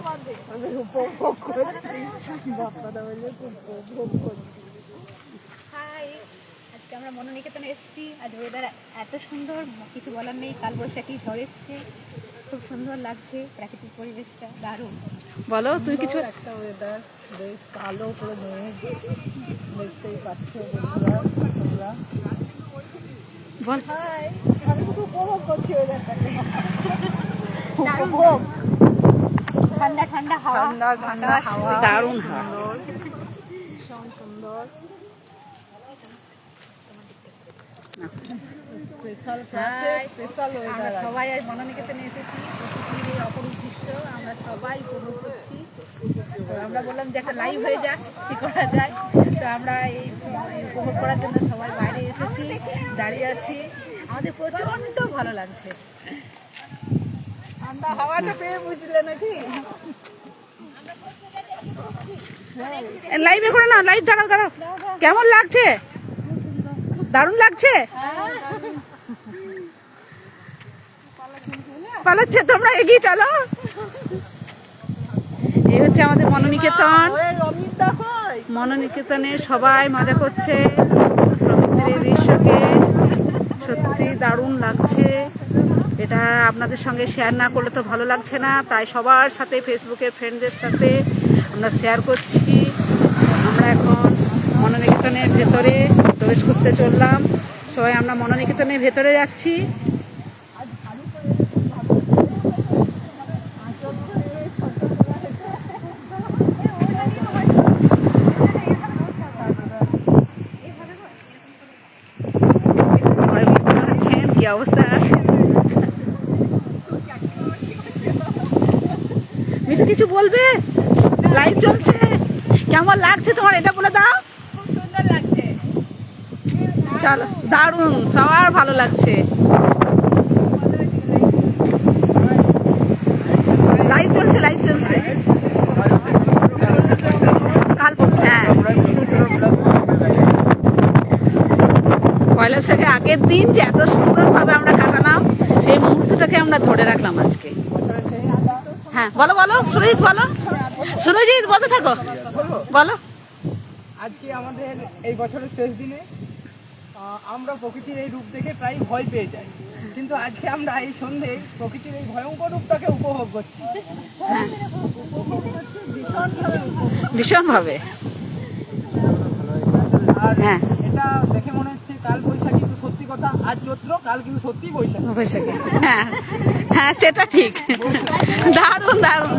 আমি উপভোগ করছি, বাপ্পাদা বলে উপভোগ করছি। হাই, আজকে আমরা মনোনিকেতনে এসেছি। আজ ওয়েদার এত সুন্দর, কিছু বলার নেই। কালবৈশাখী ঝড় এসছে, খুব সুন্দর লাগছে প্রাকৃতিক পরিবেশটা, দারুণ। বলো তুমি কিছু। একটা ওয়েদার, বেশ কালো করে মেঘ, দেখতেই পাচ্ছ বন্ধুরা তোমরা। বল। হাই, আমি খুব উপভোগ করছি ওয়েদারটাকে। উপভোগ, ঠান্ডা ঠান্ডা হাওয়া, ঠান্ডা ঠান্ডা হাওয়া, দারুণ হাওয়া। সুন্দর, ভীষণ সুন্দর। স্পেশাল ক্লাসে স্পেশাল আমরা ওয়েদার। সবাই আজ মনোনিকেতনে এসেছি। প্রকৃতির এই অপরূপ দৃশ্য আমরা সবাই উপভোগ করছি। তো আমরা বললাম যে একটা লাইভ হয়ে যাক, কী করা যায়। তো আমরা এই উপভোগ করার জন্য সবাই বাইরে এসেছি, দাঁড়িয়ে আছি। আমাদের প্রচণ্ড ভালো লাগছে। ঠান্ডা হাওয়াটা পেয়ে বুঝলে নাকি? লাইভে করে না, লাইভ দাঁড়াও দাঁড়াও। কেমন লাগছে? দারুণ লাগছে। পালাচ্ছে, তোমরা এগিয়ে চলো। এই হচ্ছে আমাদের মনোনিকেতন। মনোনিকেতনে সবাই মজা করছে প্রকৃতির এই দৃশ্যকে। সত্যি দারুণ লাগছে। এটা আপনাদের সঙ্গে শেয়ার না করলে তো ভালো লাগছে না, তাই সবার সাথে ফেসবুকের ফ্রেন্ডদের সাথে আমরা শেয়ার করছি। আমরা এখন মনোনিকেতনের ভেতরে প্রবেশ করতে চললাম। সবাই আমরা মনোনিকেতনের ভেতরে যাচ্ছি। কি অবস্থা? মিঠু কিছু বলবে? লাইভ চলছে। কেমন লাগছে তোমার, এটা বলে দাও। খুব সুন্দর লাগছে। চলো, দারুণ, সবার ভালো লাগছে। লাইভ চলছে, লাইভ চলছে। কাল হ্যাঁ, পয়লা বৈশাখের আগের দিন যে এত সুন্দরভাবে আমরা কাটালাম, সেই মুহূর্তটাকে আমরা ধরে রাখলাম আজকে। হ্যাঁ বলো বলো, সুরজিৎ বলো। সুরজিৎ বলতে থাকো, বলো। আজকে আমাদের এই বছরের শেষ দিনে আমরা প্রকৃতির এই রূপ দেখে প্রায় ভয় পেয়ে যাই, কিন্তু আজকে আমরা এই সন্ধে প্রকৃতির এই ভয়ঙ্কর রূপটাকে উপভোগ করছি। ভীষণভাবে। আর হ্যাঁ, এটা দেখে মনে হচ্ছে কাল বৈশাখী, কিন্তু সত্যি কথা আজ চৈত্র, কাল কিন্তু সত্যি বৈশাখী। বৈশাখী। হ্যাঁ হ্যাঁ, সেটা ঠিক। দারুণ দারুণ।